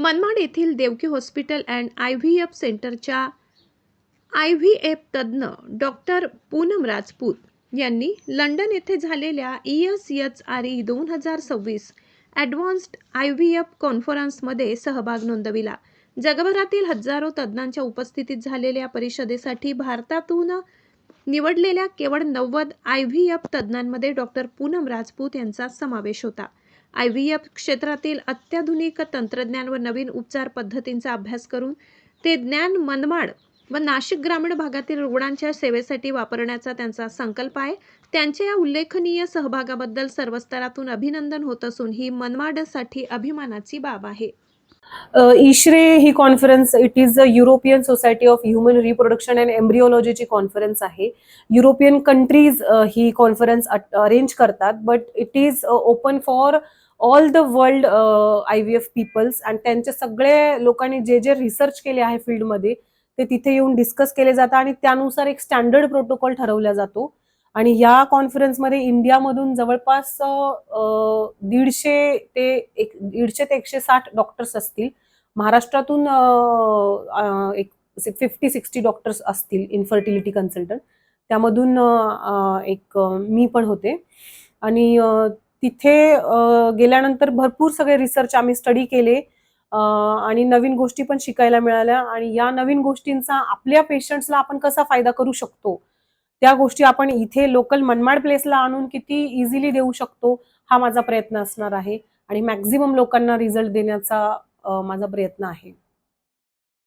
मनमाड येथील Devaki hospital and IVF सेंटरच्या IVF तज्ज्ञ डॉक्टर पूनम राजपूत यांनी लंडन येथे झालेल्या ESHRE 2026 ॲडव्हान्स्ड IVF कॉन्फरन्समध्ये सहभाग नोंदविला. जगभरातील हजारो तज्ज्ञांच्या उपस्थितीत झालेल्या परिषदेसाठी भारतातून निवडलेल्या केवळ 90 IVF तज्ज्ञांमध्ये डॉक्टर पूनम राजपूत यांचा समावेश होता. IVF क्षेत्रातील अत्याधुनिक तंत्रज्ञान व नवीन उपचार पद्धतींचा अभ्यास करून ते ज्ञान मनमाड व नाशिक ग्रामीण भागातील रुग्णांच्या सेवेसाठी वापरण्याचा त्यांचा संकल्प आहे. त्यांच्या या उल्लेखनीय सहभागाबद्दल सर्व स्तरातून अभिनंदन होत असून ही मनमाडसाठी अभिमानाची बाब आहे. ISHRE ही conference it is the European society of human reproduction and एम्ब्रिओलॉजीची कॉन्फरन्स आहे. युरोपियन कंट्रीज ही कॉन्फरन्स अरेंज करतात, but it is open for all the world IVF peoples. आणि त्यांचे सगळे लोकांनी जे जे रिसर्च केले आहे फील्डमध्ये ते तिथे येऊन डिस्कस केले जातात आणि त्यानुसार एक स्टँडर्ड प्रोटोकॉल ठरवला जातो. आणि या कॉन्फरन्समध्ये इंडियामधून जवळपास 150 ते 160 डॉक्टर्स असतील. महाराष्ट्रातून एक 50-60 डॉक्टर्स असतील इन्फर्टिलिटी कन्सल्टंट. त्यामधून एक मी पण होते. आणि तिथे गेल्यानंतर भरपूर सगळे रिसर्च आम्ही स्टडी केले आणि नवीन गोष्टी पण शिकायला मिळाल्या. आणि या नवीन गोष्टींचा आपल्या पेशंट्सला आपण कसा फायदा करू शकतो, त्या गोष्टी आपण इथे लोकल मनमाड प्लेसला आणून किती इझिली देऊ शकतो, हा माझा प्रयत्न असणार आहे. आणि मॅक्झिमम लोकांना रिझल्ट देण्याचा माझा प्रयत्न आहे.